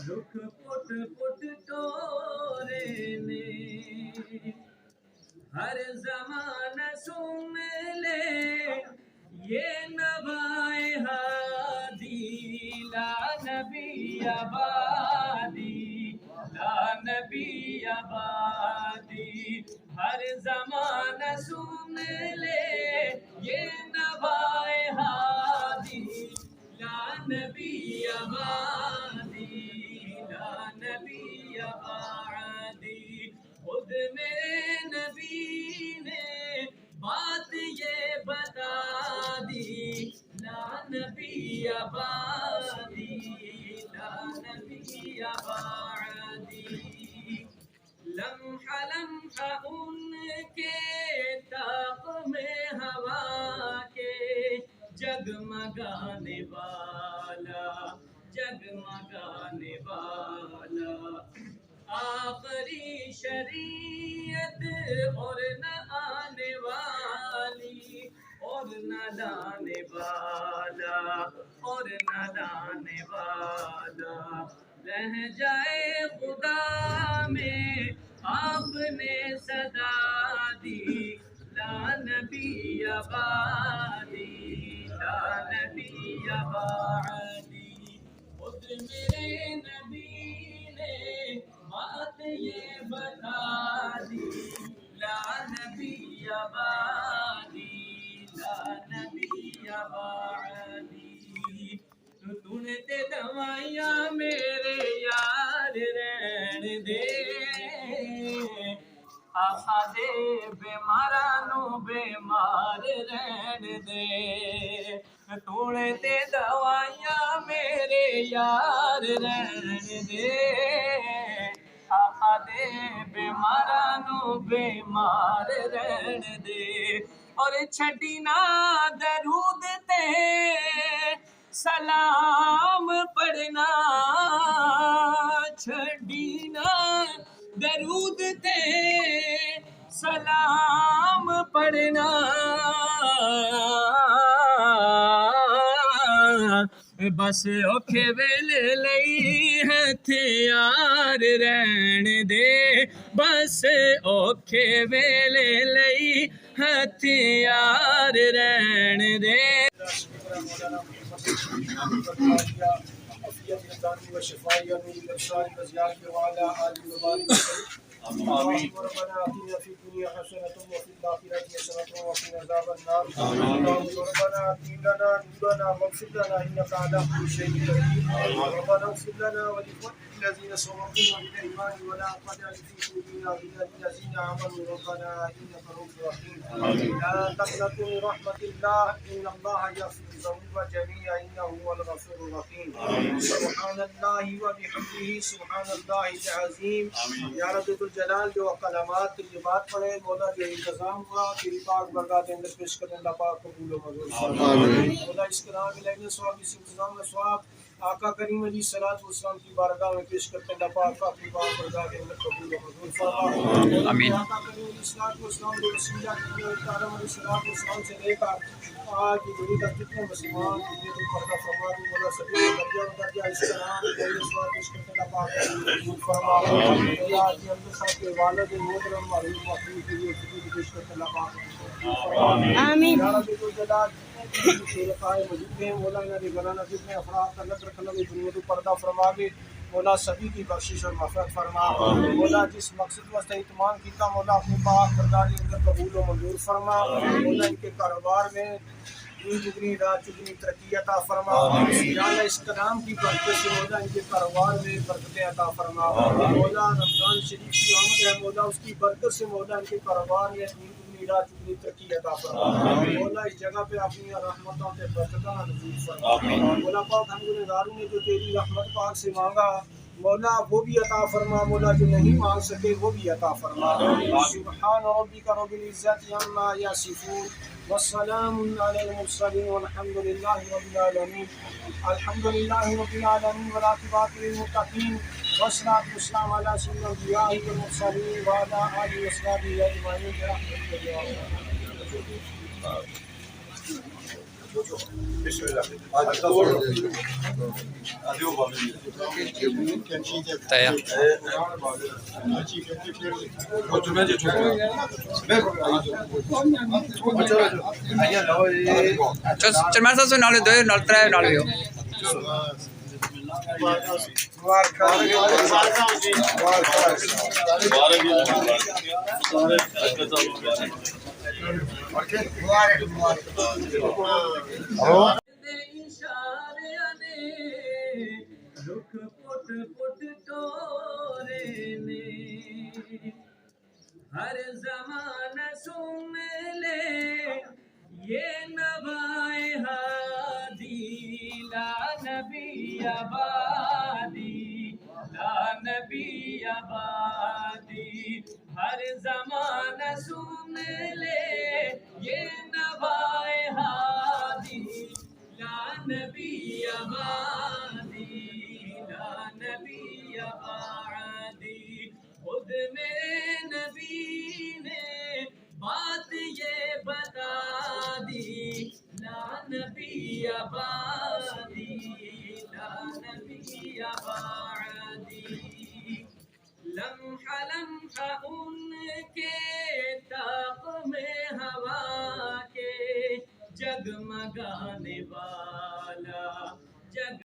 رخ پٹ پٹ ٹورے نے ہر زمانہ سن لے یہ نوائے ہادی لا نبی آبادی لا نبی آبادی ہر زمانہ سن لے یہ نوائے ہادی لا نبی آبادی لا نبی آبادی خود میرے نبی نے بات یہ بتا دی لا نبی آبادی لا نبی آبادی لمحہ لمحہ ان کے طاق میں ہوا کے جگمگانے والا جگمگانے والا آخری شریعت اور نہ آنے والی اور نہ لانے والا اور نہ لانے والا لہجۂ خدا میں آپ نے صدا دی لا نبی آبادی لا نبی آبادی خود میرے نبی نے بات یہ بتا دی لا نبی آبادی لا نبی آبادی تو نے تے دوائیاں میرے یار رہن دے آقا دے بیماراں نو بیمار رہن دے تو نے تے دوائیاں میرے یار رہن دے آقا دے بیماراں نو بیمار رہن دے اور چھڈی نہ درود تے سلام پڑھنا چھڈی نہ درود تے سلام پڑھنا بس اوکھے ویلے لئی ہتھیار رہن دے بس اوکھے ویلے لئی ہتھیار رہن دے آمين. ربنا آتنا في الدنيا حسنة وفي الآخرة حسنة وقنا عذاب النار. ربنا آتنا نورنا واغفر لنا إنك على كل شيء قدير. ربنا اغفر لنا ولإخواننا الذين سبقونا بالإيمان ولا تجعل في قلوبنا غلا للذين آمنوا ربنا إنك رؤوف رحيم. لا تقنطوا من رحمة الله إن الله يغفر الذنوب جميعا إنه هو الغفور الرحيم. سبحان الله وبحمده سبحان الله العظيم. یا رب جلال جو کلمات طیبات پڑھے مولا جو انتظام ہوا تیری پاک برکات اندر پیش کرنے اللہ پاک قبول و منظور فرمائے. مولا اس کلام علیہ ثواب اس انتظام میں ثواب آقا کریم علیہ الصلوۃ والسلام کی بارگاہ میں پیش کرتے ہیں اللہ پاک اپنی پاک برکات اندر قبول و منظور فرمائے. آمین. آقا کریم علیہ الصلوۃ والسلام کو وسیلہ کیے تعالی علیہ الصلوۃ والسلام سے لے کر آج کی دنیا تک جتنے مسلمان دنیا کو پردہ فرما دی مولا سبھی کو درجہ اس کلام علیہ ثواب پیش کرتے ہیں اللہ پاک قبول فرمائے. آج کے اندر صاحب کے والد محترم معروف مخلوق کے لیے خدمت پیش کرتے اللہ پاک آمین. یا رب الجلال شرکائے موجود ہیں مولا انہاں دے گھراں وچ جتنے افراد تعلق رکھنے والے دنیا تو پردہ فرما دے مولا سبھی کی بخشش اور مغفرت فرما. مولا جس مقصد واسطے اہتمام کیتا مولا اپنے پاک برداری اندر قبول و منظور فرما. مولا ان کے کاروبار میں دن دگنی رات چگنی ترقی عطا فرما. یا اللہ اس کلام کی برکت سے مولا ان کے کاروبار میں برکتیں عطا فرما. مولا رمضان شریف کی آمد ہے مولا اس کی برکت سے مولا ان کے کاروبار میں دن دگنی رات چگنی ترقی عطا فرما. مولا اس جگہ پہ اپنی رحمتوں سے برکتاں نازل فرما. مولا پاک ہم گنہگاروں نے جو تیری رحمت پاک سے مانگا مولا وہ بھی عطا فرما. مولا جو نہیں مانگ سکے وہ بھی عطا فرما. سبحان ربک رب العزت عما یصفون والسلام علی المرسلین والحمد للہ رب العالمین. الحمد للہ رب العالمین والعاقبۃ للمتقین والصلاۃ والسلام علی سیدنا الانبیاء والمرسلین وعلی آلہ وصحبہ اجمعین برحمتک یا ارحم الراحمین. ਚਰਮਾ ਸਾਹਿਬ ਨਾਲ ਦੋ ਨਾਲ ਤਰੇ ਨਾਲ ਵੀ ਇਸ਼ਾਰਿਆਂ ਨੇ ਰੁੱਖ ਪੁੱਟ ਪੁੱਟ ਟੋਰੇ ਨੇ ہر زمانہ سن لے یہ نوائے ہادی لا نبی آبادی لا نبی آبادی ہر زمانہ سن لے یہ نوائے ہادی لا نبی آبادی لا نبی آبادی خود میرے نبی نے بات یہ بتا دی لا نبی آبادی لا نبی آبادی لمحہ لمحہ ان کے طاق میں ہوا کے جگمگانے والا